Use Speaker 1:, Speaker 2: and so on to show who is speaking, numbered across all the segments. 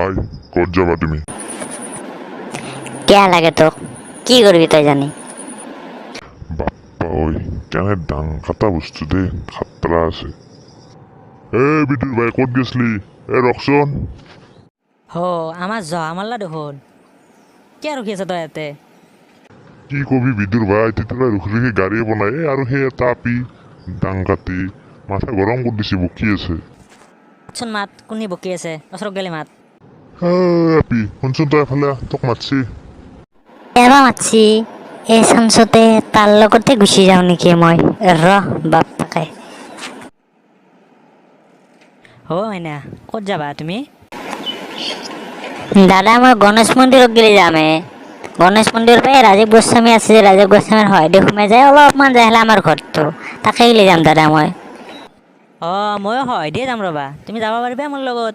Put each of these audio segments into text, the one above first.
Speaker 1: ভাই ক'ত যাবা তুমি?
Speaker 2: কিয় লাগে তোক? কি কৰিবি তই জানি?
Speaker 1: বাপ্পা ঐ কেনে ডাং খাটা বস্তু দেই, খাতৰা আছে। বিদুৰ ভাই ক'ত গেছলি? ৰখচোন।
Speaker 3: আমাৰ জহা মাল্লা দেখোন। কিয় ৰখি আছ তই ইয়াতে?
Speaker 1: কি কবি বিদুৰ ভাই, তেতিয়ালৈ ৰখি ৰখি গাড়ীয়ে বনাই আৰু সেই এটা আপি ডাং কাটি মাথা গৰম কৰি দিছে, বকি আছে।
Speaker 3: মাতচোন মাত, কোনে বকি আছে? ওচৰত গেলি মাত।
Speaker 1: আপি শুনচোন, তই এফালে তোক মাতছি।
Speaker 2: এবাৰ মাতছি এই চান্সতে তাৰ লগতে গুচি যাওঁ নেকি মই? বাপ্পাকে
Speaker 3: মাইনা, ক'ত যাবা তুমি?
Speaker 2: দাদা মই গণেশ মন্দিৰত গেলি যামে। গণেশ মন্দিৰৰ পৰা ৰাজীৱ গোস্বামী আছে যে, ৰাজীৱ গোস্বামীৰ হয়দি সোমাই যায় অলপমান যাই হ'লে আমাৰ ঘৰটো, তাকে গেলি যাম দাদা মই।
Speaker 3: ময়ো হয় দিয়ে যাম ৰ'বা, তুমি যাব পাৰিবা মোৰ লগত?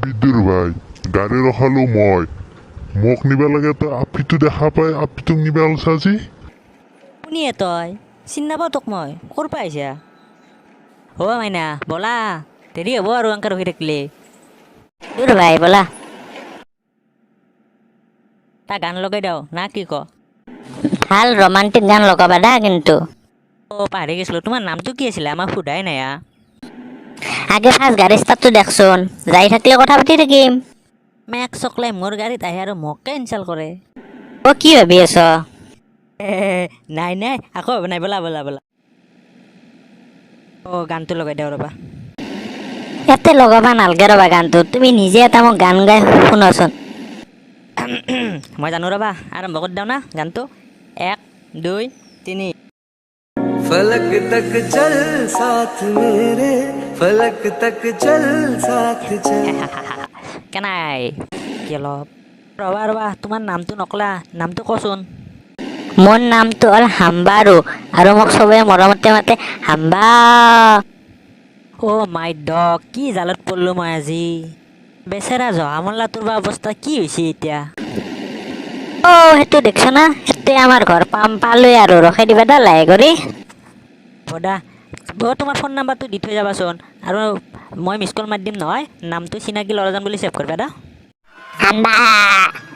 Speaker 1: বিদুৰ ভাই, গাড়ী ৰখালো মই, মোক নিবা লাগে, তই আপিটো দেখা পাই আপিটোক নিবা ওলছা আজি।
Speaker 3: শুনিয়ে তই চিনি নাপাওঁ তোক মই, ক'ৰ পৰা আহিছা? মাইনা ব'লা, দেৰি হ'ব আৰু এনেকৈ ৰখি থাকিলে।
Speaker 2: দূৰ ভাই ব'লা।
Speaker 3: এটা গান লগাই দিওঁ না কি ক?
Speaker 2: ভাল ৰোমান্টিক গান লগাবা দা কিন্তু।
Speaker 3: পাহৰি গৈছিলোঁ, তোমাৰ নামটো কি আছিলে? আমাক সোধাই নাই।
Speaker 2: আগে ফাৰ্ষ্ট গাড়ী ষ্টাৰ্টটো দেখচোন, যাই থাকিলে কথা পাতি থাকিম।
Speaker 3: মেক চকলাই মোৰ গাড়ীত আহে আৰু মোকে ইনচাল্ট কৰে।
Speaker 2: কি ভাবি আছ?
Speaker 3: নাই আকৌ নাই, ব'লা ব'লা ব'লা। গানটো লগাই দিওঁ ৰ'বা।
Speaker 2: ইয়াতে লগাবা নালগে ৰ'বা গানটো, তুমি নিজে এটা মোক গান গাই শুনাচোন।
Speaker 3: মই জানো ৰ'বা, আৰম্ভ কৰি দিওঁ না গানটো। 1 2 3।
Speaker 4: फलक तक चल साथ मेरे, फलक तक चल साथ चल।
Speaker 3: কেনাই কি অলপ ৰ'বা, তোমাৰ নামটো নকলা, নামটো কচোন।
Speaker 2: মোৰ নামটো হ'ল হাম্বাৰু আৰু মোক চবে মৰমতে মাতে হাম্বা।
Speaker 3: মাই ডগ, কি জালত পৰিলোঁ মই আজি। বেচেৰা জহা মল্লাটোৰ বা অৱস্থা কি হৈছে এতিয়া?
Speaker 2: সেইটো দেখছ না, সেইটোৱে আমাৰ ঘৰ পালোৱে আৰু ৰখাই দিবা দা লাহে কৰি।
Speaker 3: বদা তোমাৰ ফোন নাম্বাৰটো দি থৈ যাবাচোন, আৰু মই মিছ কল মাৰি দিম নহয়। নামটো চিনাকি ল'ৰাজন বুলি ছেভ কৰিবা দা।
Speaker 2: হাম্বা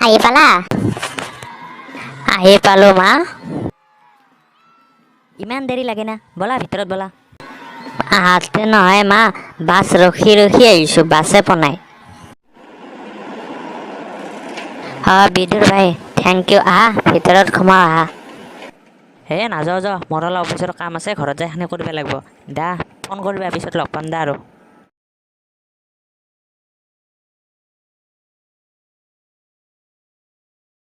Speaker 2: আহি পালা? আহি পালো মা।
Speaker 3: ইমান দেৰি লাগে না? ব'লা ভিতৰত ব'লা।
Speaker 2: আহাতে নহয় মা, বাছ ৰখি ৰখি আহিছো, বাছে পোৱা বিদুৰ ভাই থেংক ইউ, আহা ভিতৰত সোমাও আহা।
Speaker 3: নাযাওঁ, মোৰ অলপ অফিচৰ কাম আছে, ঘৰত যাই সেনে কৰিব লাগিব। দা ফোন কৰিবা, পিছত লগ পাম দা আৰু।